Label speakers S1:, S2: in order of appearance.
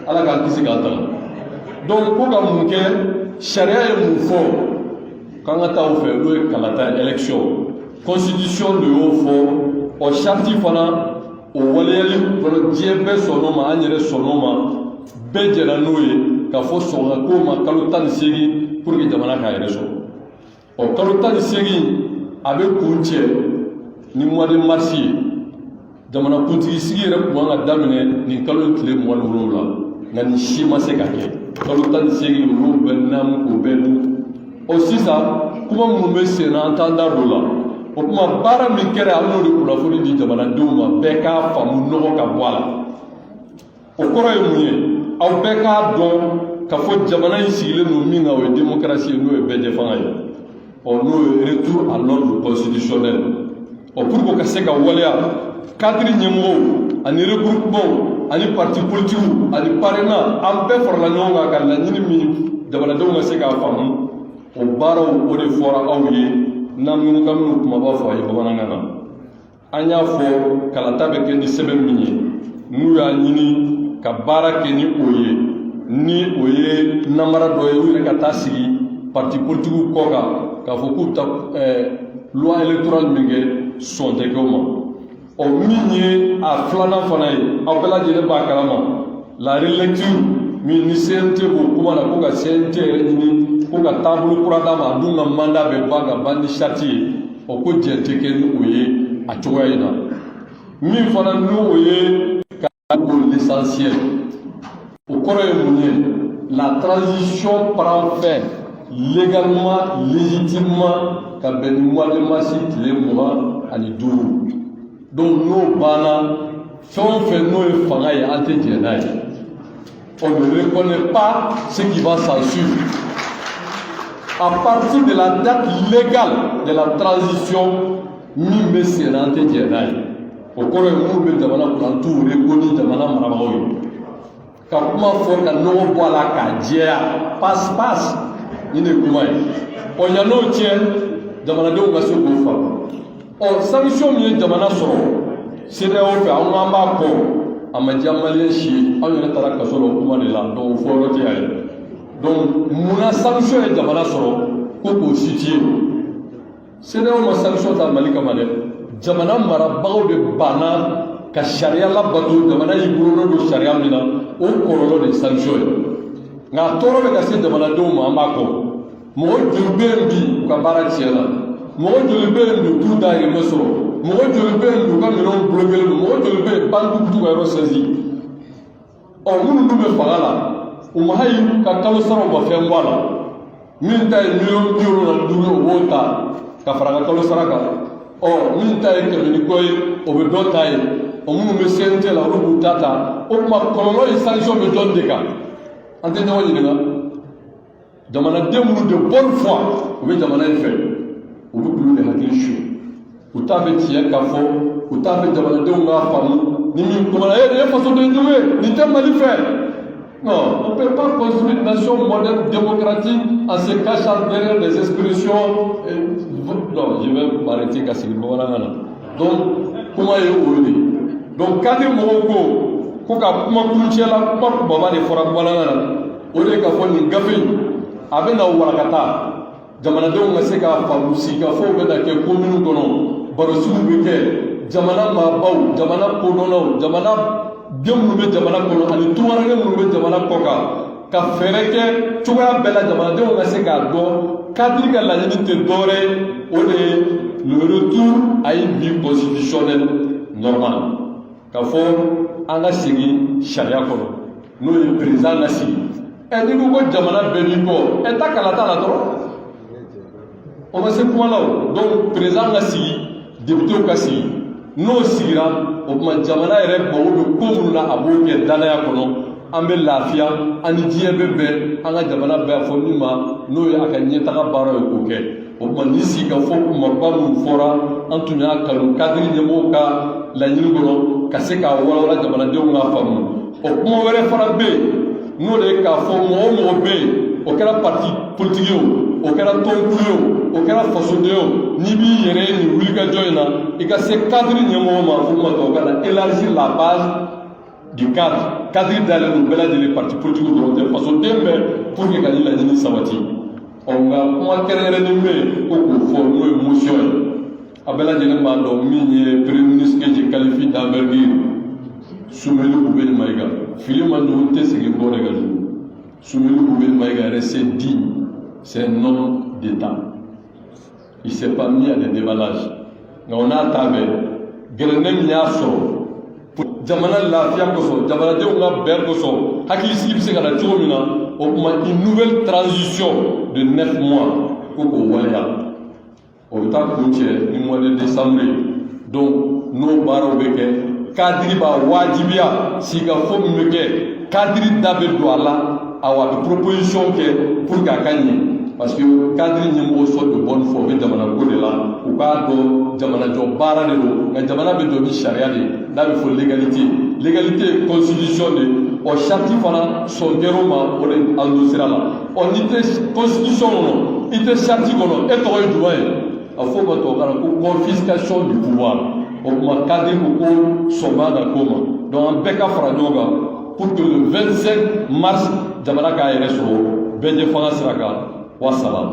S1: ala k'an kisi k'an tanga donc ko ka mun kɛ sariya ye mun fɔ k'an ka taa o fɛ n'o ye kalata élection constitution de y'o fɔ o charte fana o waleyali kɔnɔ diɲɛ bɛɛ sɔnn'o ma an yɛrɛ sɔnn'o ma bɛɛ jɛra n'o ye k'a fɔ sɔngɔ ko ma kalo 18 pour que jamana k'a yɛrɛ sɔrɔ o kalo 18 a bɛ kun cɛ ni mois de mars ye jamana kuntigi sigi yɛrɛ tun kan ka daminɛ nin kalo tile 27 nka nin si ma se ka kɛ kalo 18 olu bɛ namu k'o bɛɛ dun o sisan kuma minnu bɛ sen na an t'an da don o la o kuma baara min kɛra an n'o de kunnafoni di jamanadenw ma bɛɛ k'a faamu nɔgɔ ka bɔ a la o kɔrɔ ye mun ye aw bɛɛ k'a dɔn k'a fɔ jamana in sigilen don min kan o ye démocratie n'o ye bɛɛ fanga ye n'o ye retour à l'ordre constitutionnel pour que ka se ka waleya cadre ɲɛmɔgɔw ani regroupement ani parti politique ani parrainage an bɛɛ farala ɲɔgɔn kan ka laɲini min jamanadenw ka se k'a faamu o baaraw o de fɔra aw ye n'an minnu ka minnu kumaba fɔ a ye bamanankan na an y'a fɔ kalata bɛ kɛ ni sɛbɛn min ye n'u y'a ɲini ka baara kɛ ni o ye ni o ye namara dɔ ye u yɛrɛ ka taa sigi parti politique kɔ kan k'a fɔ k'u ta loi électorale min kɛ sɔn tɛ kɛ o ma min ye a filanan fana ye aw bɛɛ lajɛlen b'a kalama la relecture min ni CNT b'o kuma na ko ka CNT yɛrɛ ɲini ko ka taabolo kura d'a ma a dun ka mandat bɛ ban ka ban ni charte ye ko jɛn tɛ kɛ ni o ye a cogoya in na min fana n'o ye ka o l'essentiel o kɔrɔ ye mun ye la transition prend fin légalement légitimement ka bɛn ni mois de mars tile 25 donc n'o banna fɛn o fɛn n'o ye fanga ye an tɛ jɛn n'a ye on ne reconnaît pas ce qui va s'en suivre à partir de la date légale de la transition min bɛ sen na an tɛ jɛn n'a ye o kɔrɔ ye minnu bɛ jamana kɔnɔ an t'u reconnu jamana marabagaw ye ka kuma fɔ ka nɔgɔ bɔ a la k'a jɛya passe ni de kuma ye yann'o cɛ jamanadenw ka se k'o faamu sanction min ye jamana sɔrɔ CEDEAO fɛ an k'an b'a kɔ a ma diya maliyɛn si ye anw yɛrɛ taara kaso la o kuma de la donc o fɔ yɔrɔ tɛ yan ye donc munna sanction ye jamana sɔrɔ ko k'o situer CEDEAO ma sanction ta Mali kama dɛ jamana marabagaw de banna ka sariya labato jamana y'i bolonɔ don sariya min na o kɔlɔlɔ de ye sanction ye nka a tɔɔrɔ bɛ ka se jamanadenw ma an b'a kɔ mɔgɔ joli bɛ yen bi u ka baara tiɲɛna mɔgɔ joli bɛ yen bi u t'u dahirimɛ sɔrɔ mɔgɔ joli bɛ yen bi u ka minɛnw bloqué don mɔgɔ joli bɛ yen banque t'u ka yɔrɔ saisi minnu dun bɛ fanga la u ma hali ka kalo saraw ma fɛn bɔ a la min ta ye $75,000 o b'o ta ka fara ka kalo sara kan min ta ye 100 ni kɔ ye o bɛ dɔ ta ye minnu bɛ CNT la olu b'u ta o tuma kɔlɔlɔ ye sanction bɛ jɔn de kan an tɛ ɲɔgɔn ɲininka jamanaden minnu de bonne foi u bɛ jamana in fɛ u bɛ k'olu de hakili su u t'a fɛ tiɲɛ ka fɔ u t'a fɛ jamanadenw k'a faamu ni min kumana nin ye fasoden jugu ye nin tɛ Mali fɛ non on ne peut pas construire une nation moderne démocratique en se cachant derrière des expressions non je vais m'arrêter ka sigi bamanankan na donc kuma ye o de donc cadre mɔgɔw ko ka kuma kuncɛ la kuma kumaba de fɔra bamanankan na o de ye ka fɔ nin gafe a bɛ na warakata jamanadenw ka se k'a faamu sigikafɔw bɛ na kɛ commune kɔnɔ barosigiw bɛ kɛ jamana maabaw jamana kodɔnnaw jamana den minnu bɛ jamana kɔnɔ ani tungaranke minnu bɛ jamana kɔ kan ka fɛɛrɛ kɛ cogoya bɛɛ la jamanadenw ka se k'a dɔn cadre ka laɲini tɛ dɔwɛrɛ ye o de ye le retour à une vie constitutionnelle normale ka fɔ an ka segin sariya kɔnɔ n'o ye président ka sigi n'i ko ko jamana bɛɛ b'i kɔ ta kala t'a la dɔrɔn o ma se kuma la o donc président ka sigi députéw ka sigi n'o sigira o tuma jamana yɛrɛ mago bɛ ko minnu na a b'o kɛ danaya kɔnɔ an bɛ lafiya an ni diɲɛ bɛ bɛn an ka jamana bɛɛ fɔ min ma n'o ye a ka ɲɛtaga baara ye k'o kɛ o tuma ni sigikafɔ kumaba minnu fɔra an tun y'a kanu kadiri ɲɛmɔgɔw ka laɲini kɔnɔ ka se k'a walawala jamanadenw k'a faamu o kuma wɛrɛ fana bɛ yen n'o de ye k'a fɔ mɔgɔ o mɔgɔ bɛ yen o kɛra parti politique ye o kɛra tɔnkulu ye o kɛra fasoden ye n'i b'i yɛrɛ ye nin wulikajɔ in na i ka se cadre ɲɛmɔgɔ ma fo ma tubabukan na élargir la base du cadre cadre dalen bɛɛ lajɛlen parti politique dɔrɔn tɛ faso den bɛɛ pour que ka nin laɲini sabati nka kuma kɛrɛnkɛrɛnnen bɛ yen ko k'o fɔ n'o ye motion ye a bɛɛ lajɛlen b'a dɔn min ye premier ministre que je qualifie d'envergure Soumeli Boubeli Maïga fili man jugu tɛ segin bɔ de ka jugu Soumeli Boubeli Maïga est resté digne, c'est un homme d'État. Il ne s'est pas mis à des déballages. Mais on a tabé, Grenem Niaso, Jamana Lafia Koso, Jamana de Unga Bergoso, Haki Sip Segala Chomina, une nouvelle transition de 9 mois pour Waya. Au temps du mois de décembre. Donc, nos barreaux beke, Kadriba Wajibia, Sigafo Meke, Kadri Dabel Douala, avoir des propositions pour gagner parce que cadre ni soit de bonne foi jamana ko de la ou ka do jamana jo bara de do mais jamana be do bi charia de da be fo légalité constitution de o charte fana son geroma o de ando sirala on ite constitution no ite charte no e to e duwa a fo ba to kala ko confiscation du pouvoir o ma cadre ko soma da koma donc en beka fara joga pour que le 25 mars jamana ka yɛrɛ sɔrɔ bɛɛ ɲɛ fanga sira kan wa salam